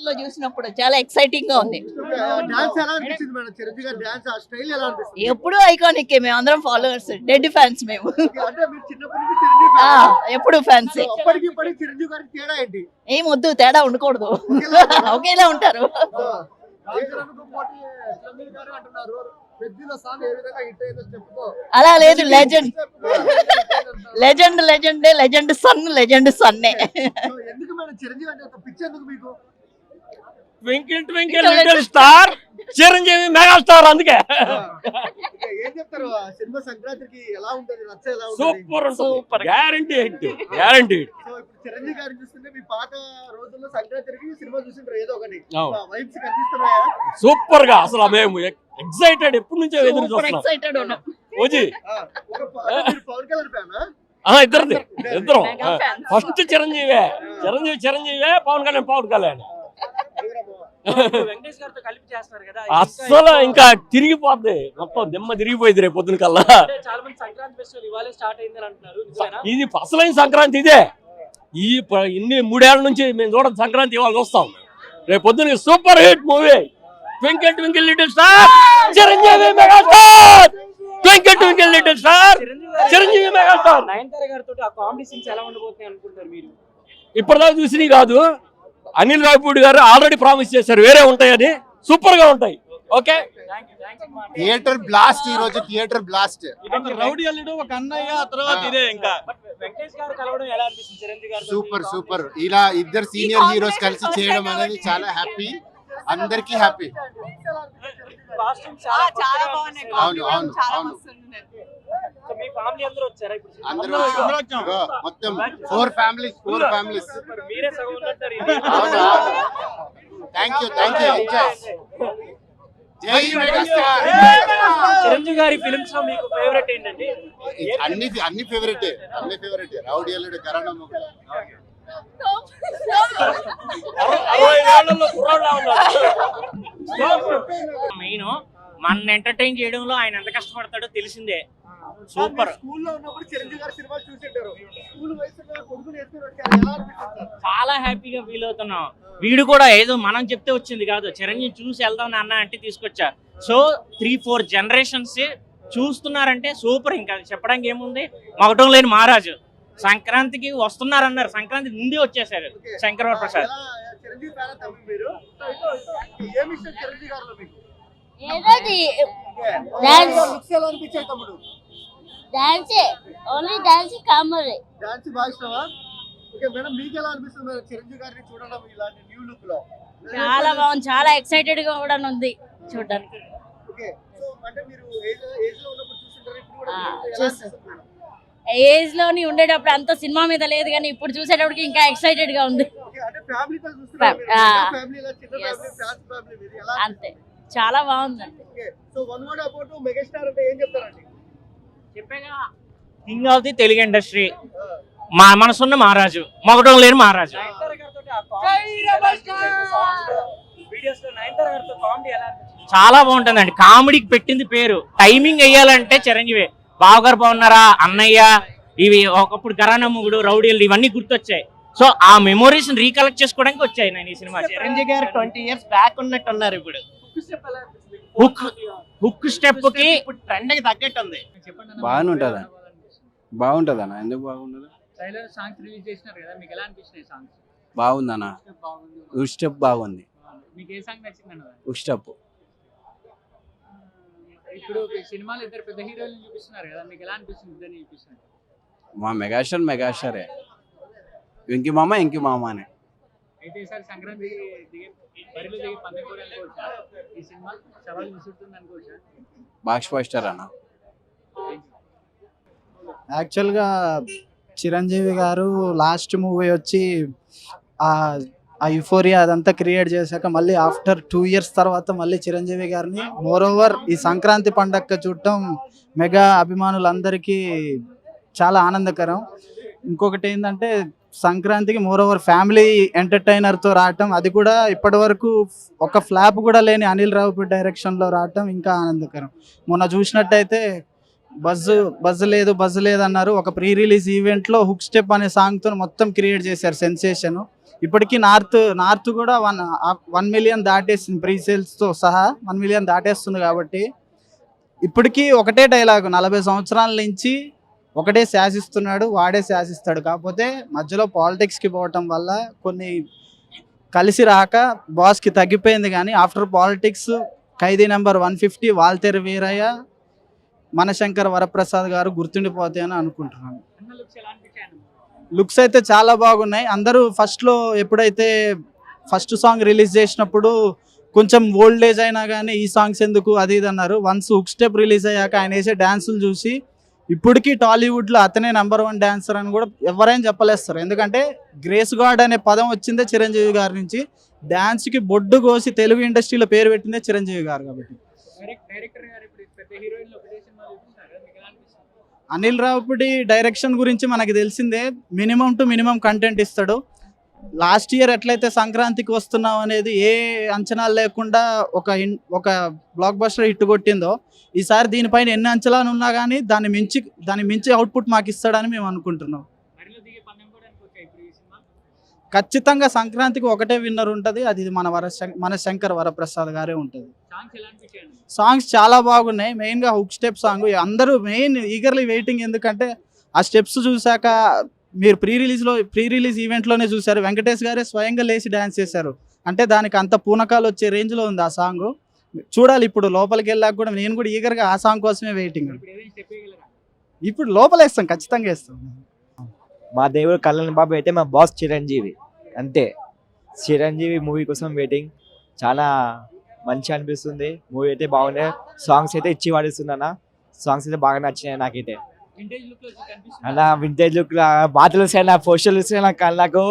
లో చూసినప్పుడు చాలా ఎక్సైటింగ్ గా ఉంది. డాన్స్ ఎలా అనిపించింది మేడం? చిరంజీవి గారి డాన్స్ ఆ స్టైల్ ఎలా అనిపిస్తుంది? ఎప్పుడు ఐకానిక్, మేము అందరం ఫాలోవర్స్, డెడ్ ఫ్యాన్స్ మేము. అంటే మీరు చిన్నప్పటి నుంచి చిరంజీవి ఫ్యాన్. ఎప్పుడు ఫ్యాన్స్. అప్పటికి ఇప్పటికి చిరంజీవి గారికి తేడా ఏంటి? ఏం వద్దు, తేడా ఉండకూడదు, ఒకేలా ఉంటారు. చిరంజీవి గారు అంటున్నారు పెద్దల సాంగ్ ఏ విధంగా హిట్ అయిందో చెప్పుకో. అలా లేదు, లెజెండ్ లెజెండ్ లెజెండే, లెజెండ్ సన్నే. ఎందుకు మేడం చిరంజీవి అంటే అంత పిచ్చి ఎందుకు మీకు? Twinkle twinkle little star Chiranjeevi megastar, అందుకే. ఏం చెప్తారు సినిమా సంక్రాంతికి ఎలా ఉంటది? రచ్చ ఎలా ఉంటది? Super super, guarantee hit, guarantee. So ఇప్పుడు చిరంజీవి గారిని చూస్తుంటే మీ పాత రోజుల్లో సంక్రాంతికి సినిమా చూసింటారు ఏదో ఒకటి, వైబ్స్ కనిపిస్తున్నాయా? సూపర్ గా అసలు మేము ఎక్సైటెడ్, ఎప్పటి నుంచో ఎదురు చూస్తున్నాం. ఎక్సైటెడ్ ఉన్నాం. ఓజీ మీరు పవన్ కళ్యాణ్ ఫ్యానా? ఇద్దరం ఫస్ట్ చిరంజీవే, పవన్ కళ్యాణ్. అస్సలు ఇంకా తిరిగిపోద్ది, మొత్తం దిమ్మ తిరిగిపోయింది రేపు పొద్దున కల్లా. ఇది అసలైన సంక్రాంతి ఇదే. ఇన్ని 3 ఏళ్ల నుంచి మేము చూడడం సంక్రాంతి ఇవాళ చూస్తాం. రేపు పొద్దున super hit movie twinkle twinkle little star Chiranjeevi megastar. Twinkle twinkle little star Chiranjeevi megastar. ఇప్పటిదాకా చూసినవి కాదు, అనిల్ రావిపూడి గారు ఆల్రెడీ ప్రామిస్ చేశారు వేరే ఉంటాయని, సూపర్ గా ఉంటాయి. ఓకే, థియేటర్ బ్లాస్ట్, ఈ రోజు థియేటర్ బ్లాస్ట్. రౌడీ అల్లుడు ఒక అన్నయ్య, తర్వాత ఇదే ఇంకా సూపర్. ఇలా ఇద్దరు సీనియర్ హీరోస్ కలిసి చేయడం అనేది చాలా హ్యాపీ, అందరికి హ్యాపీ. అవును అందరూ మొత్తం 4 ఫ్యామిలీస్. థ్యాంక్ యూ జై మెగాస్టార్. చిరంజీవి గారి ఫిల్మ్స్ లో మీకు ఫేవరెట్ ఏంటండి? అన్ని ఫేవరెట్. రౌడీ అల్లుడు, కరోనా మెయిన్ మన ఎంటర్టైన్ చేయడంలో ఆయన ఎంత కష్టపడతాడో తెలిసిందే. సూపర్. స్కూల్లో ఉన్నప్పుడు చిరంజీవి గారి సినిమా చూసింటారు, స్కూల్ వయసులో కొడుకుని వేసుకుని వచ్చారు, ఎలా అనిపిస్తుంది? చాలా హ్యాపీగా ఫీల్ అవుతున్నాం. వీడు కూడా ఏదో మనం చెప్తే వచ్చింది కాదు, చిరంజీవి చూసి వెళ్దాం నాన్న అంటే తీసుకొచ్చా. సో 3-4 జనరేషన్స్ చూస్తున్నారంటే సూపర్. ఇంకా చెప్పడానికి ఏముంది, మగటం లేని మహారాజు. సంక్రాంతికి వస్తున్నారన్నారు, సంక్రాంతి ముందే వచ్చేసారు శంకరవర ప్రసాద్. చిరంజీవి ఫ్యాన్ తమ్ముడు మీరు, ఏమి ఇష్టం చిరంజీవి గారిలో మీకు? లుక్స్ ఎలా అనిపించాయి తమ్ముడు? Dance comedy. డాన్స్ బాగా ఇష్టమా? ఓకే మేడం, మీకు ఎలా అనిపిస్తుంది చిరంజీవి గారిని చూడడం ఇలాంటి న్యూ లుక్ లో? చాలా బాగుంది, చాలా ఎక్సైటెడ్ గా కూడా ఉంది చూడడానికి. ఓకే, సో అంటే మీరు ఏజ్ లో ఉన్నప్పుడు చూస్తుంటారు, ఇప్పుడు కూడా ఎలా అనిపిస్తుంది మేడం? ఏజ్ లోని ఉండేటప్పుడు అంత సినిమా మీద లేదు, కానీ ఇప్పుడు చూసేటప్పటికి ఇంకా ఎక్సైటెడ్ గా ఉంది. అంటే ఫ్యామిలీతో చూస్తున్నారు, ఫ్యామిలీలో చిన్న ఫ్యామిలీ, ఫ్యాన్స్ ఫ్యామిలీ, మీరు ఎలా? అంతే, చాలా బాగుందండి. Okay, so one word about megastar అంటే ఏం చెప్తారండి? చెప్పేగా, king of the Telugu industry, మా మనసున్న మహారాజు, మగటం లేని మహారాజు. చాలా బాగుంటుందండి, కామెడీకి పెట్టింది పేరు. టైమింగ్ వేయాలంటే చిరంజీవి. బావగారు బాగున్నారా, అన్నయ్య, ఇవి ఒకప్పుడు గరానా మొగుడు, రౌడీలు, ఇవన్నీ గుర్తొచ్చాయి. సో ఆ మెమోరీస్ రీకలెక్ట్ చేసుకోవడానికి వచ్చాయి నేను ఈ సినిమా. చిరంజీవి గారు 20 years బ్యాక్ ఉన్నట్టు ఉన్నారు. ఇప్పుడు హుక్ స్టెప్ కి ట్రెండ్ కి తగ్గట్టు ఉంది. బాగుంటదన్న. ఎందుకు బాగుండదు? బాగుందన్న. హుక్ స్టెప్ బాగుంది. హుక్ స్టెప్ ఇప్పుడు సినిమాలో ఇద్దరు పెద్ద హీరోలను చూపిస్తున్నారు కదా, మీకు ఎలా అనిపిస్తుంది ఇద్దరిని చూపిస్తున్నారు? మా మెగాస్టారే, వెంకీ మామ అనే. అయితే ఈసారి సంక్రాంతి బరిలో దిగి పందెం కూడా అనుకోవచ్చా? ఈ సినిమా సవాల్ విసురుతుంది అనుకోవచ్చా? బాక్స్ పోస్టర్ అన్న. యాక్చువల్గా చిరంజీవి గారు లాస్ట్ మూవీ వచ్చి ఆ యుఫోరియా అదంతా క్రియేట్ చేశాక మళ్ళీ ఆఫ్టర్ 2 years తర్వాత మళ్ళీ చిరంజీవి గారిని మోరోవర్ ఈ సంక్రాంతి పండగ చూడటం మెగా అభిమానులందరికీ చాలా ఆనందకరం. ఇంకొకటి ఏంటంటే సంక్రాంతికి మోరోవర్ ఫ్యామిలీ ఎంటర్టైనర్తో రావటం, అది కూడా ఇప్పటి వరకు ఒక ఫ్లాప్ కూడా లేని అనిల్ రావిపూడి డైరెక్షన్లో రావటం ఇంకా ఆనందకరం. మొన్న చూసినట్టయితే బజ్ లేదు అన్నారు. ఒక ప్రీ రిలీజ్ ఈవెంట్లో హుక్ స్టెప్ అనే సాంగ్తో మొత్తం క్రియేట్ చేశారు సెన్సేషన్. ఇప్పటికీ నార్త్ కూడా 1 మిలియన్ దాటేసింది, ప్రీ సేల్స్తో సహా 1 మిలియన్ దాటేస్తుంది. కాబట్టి ఇప్పటికీ ఒకటే డైలాగు, 40 సంవత్సరాల నుంచి ఒకటే శాసిస్తున్నాడు, వాడే శాసిస్తాడు. కాకపోతే మధ్యలో పాలిటిక్స్కి పోవటం వల్ల కొన్ని కలిసి రాక బాస్కి తగ్గిపోయింది. కానీ ఆఫ్టర్ పాలిటిక్స్ ఖైదీ నెంబర్ 150, వాల్తేరు వీరయ్య, మనశంకర్ వరప్రసాద్ గారు గుర్తుండిపోతాయని అనుకుంటున్నాను. అన్న లుక్స్ ఎలా అనిపించాయి? లుక్స్ అయితే చాలా బాగున్నాయి. అందరూ ఫస్ట్లో ఎప్పుడైతే ఫస్ట్ సాంగ్ రిలీజ్ చేసినప్పుడు కొంచెం ఓల్డ్ ఏజ్ అయినా కానీ ఈ సాంగ్స్ ఎందుకు అది ఇది అన్నారు. వన్స్ హుక్ స్టెప్ రిలీజ్ అయ్యాక ఆయన వేసే డ్యాన్సులు చూసి ఇప్పటికీ టాలీవుడ్లో అతనే #1 డాన్సర్ అని కూడా ఎవరైనా చెప్పలేస్తారు. ఎందుకంటే గ్రేస్ గాడ్ అనే పదం వచ్చిందే చిరంజీవి గారి నుంచి. డ్యాన్స్కి బొడ్డు కోసి తెలుగు ఇండస్ట్రీలో పేరు పెట్టిందే చిరంజీవి గారు. కాబట్టి డైరెక్టర్ గారు ఇప్పుడు పెద్ద హీరోయిన్లు ఒకటే సినిమా చూపిస్తున్నారు, మీకు ఎలా అనిపిస్తుంది? అనిల్ రావిపూడి డైరెక్షన్ గురించి మనకు తెలిసిందే, మినిమం టు మినిమం కంటెంట్ ఇస్తాడు. లాస్ట్ ఇయర్ ఎట్లయితే సంక్రాంతికి వస్తున్నాం అనేది ఏ అంచనాలు లేకుండా ఒక బ్లాక్ బస్టర్ హిట్ కొట్టిందో, ఈసారి దీనిపైన ఎన్ని అంచనాలు ఉన్నా కానీ దాన్ని మించి అవుట్పుట్ మాకు ఇస్తాడని మేము అనుకుంటున్నాం. బరిలో దిగే పందెం కూడా అనుకోవచ్చా ఇప్పుడు ఈ సినిమా? ఖచ్చితంగా సంక్రాంతికి ఒకటే విన్నర్ ఉంటుంది, అది మన శంకర్ వరప్రసాద్ గారే ఉంటుంది. సాంగ్స్ ఎలా అనిపించాయండి? సాంగ్స్ చాలా బాగున్నాయి. మెయిన్గా హుక్ స్టెప్ సాంగ్ అందరూ ఈగర్లీ వెయిటింగ్. ఎందుకంటే ఆ స్టెప్స్ చూశాక మీరు ప్రీ రిలీజ్ ఈవెంట్లోనే చూశారు, వెంకటేష్ గారే స్వయంగా లేచి డ్యాన్స్ చేశారు. అంటే దానికి అంత పూనకాలు వచ్చే రేంజ్లో ఉంది ఆ సాంగ్. చూడాలి, ఇప్పుడు లోపలికి వెళ్ళాక కూడా నేను కూడా ఈగర్గా ఆ సాంగ్ కోసమే వెయిటింగ్. ఇప్పుడు ఏదైనా స్టెప్ వేయగలరా? ఇప్పుడు లోపల వేస్తాం, ఖచ్చితంగా వేస్తాం. మా దేవుడు కళ్యాణ్ బాబు అయితే మా బాస్ చిరంజీవి, అంతే. చిరంజీవి మూవీ కోసం వెయిటింగ్. చాలా మంచి అనిపిస్తుంది. మూవీ అయితే బాగుంది. సాంగ్స్ అయితే ఇచ్చి వాడిస్తుంది అన్న. సాంగ్స్ అయితే బాగా నచ్చినాయి నాకైతే. వింటేజ్ లుక్ లో కనిపిస్తుంది అన్న వింటేజ్ లుక్ బాధలు వస్తాయి, నా పోస్టర్లు వస్తాయి నాకు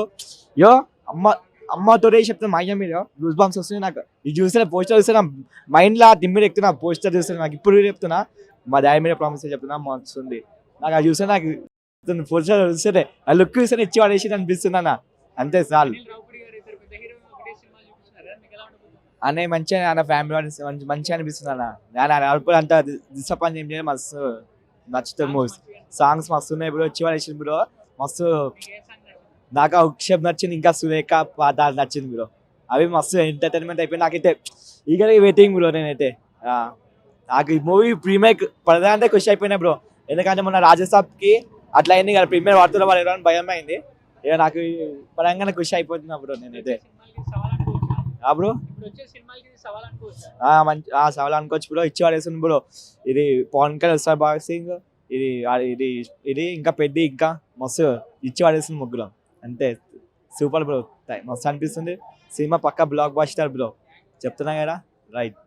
యో అమ్మతోనే చెప్తాను. మా అయ్య మీద గూస్ బంప్స్ వస్తున్నాయి నాకు. ఇది చూస్తే పోస్టర్ చూస్తే నా మైండ్లో తిమ్మిడి ఎక్కుతున్నా. పోస్టర్ చూస్తే నాకు ఇప్పుడు చెప్తున్నా, మా డాడీ మీద ప్రామిస్ చెప్తున్నా, వస్తుంది నాకు. అది చూస్తే నాకు పోస్టర్ చూస్తే ఆ లుక్ చూస్తే ఇచ్చి వాడేసి అనిపిస్తుంది అన్న, అంతే చాలు. అనిల్ రావుపూడి గారు ఇద్దరు పెద్ద హీరోయిన్లు ఒకటే సినిమా చూపిస్తున్నారు, మీకు ఎలా ఉంటుంది? అన్నయ్య మంచిగా అన్న ఫ్యామిలీ మంచిగా అనిపిస్తుంది అన్న. నేను అంత డిసప్పాయింట్ ఏం చేయలేదు, మస్తు నచ్చుతుంది మూవీస్. సాంగ్స్ మస్తు ఉన్నాయి బ్రో, ఇచ్చి వాడేసి బ్రో మస్తు. మీకు ఏ సాంగ్ నచ్చింది? నాకు ఆ ఉక్షేప్ నచ్చింది, ఇంకా సురేఖ పాత నచ్చింది బ్రో. అవి మస్తు ఎంటర్టైన్మెంట్ అయిపోయి నాకైతే ఈగర్ వెయిటింగ్ బ్రో. నేనైతే నాకు ఈ మూవీ ప్రీమియర్ పడదంటే ఖుషి అయిపోయినా బ్రో. ఎందుకంటే మొన్న రాజసాబ్కి అట్లా అయింది కదా, ప్రీమియర్ వాడుతున్న వాళ్ళు ఎవరైనా భయం అయింది. ఇక నాకు పరంగానే ఖుషి అయిపోతున్నా బ్రో నేనైతే. సినిమాలకి సవాల్ అనుకోవచ్చా? బ్రో ఇప్పుడు వచ్చే సినిమాలకి ఇది సవాల్ అనుకోవచ్చా? మంచి సవాల్ అనుకోవచ్చు బ్రో. ఇచ్చి వాడేస్తుంది బ్రో. ఇది పవన్ కళ్యాణ్ వస్తారు బాక్సింగ్, ఇది ఇంకా పెద్ద, ఇంకా మస్తు ఇచ్చి వాడేస్తుంది ముగ్గురు, అంతే. సూపర్ బ్రో, మస్తు అనిపిస్తుంది. సినిమా పక్కా బ్లాక్ బస్టర్ బ్రో, చెప్తున్నా కదా, రైట్.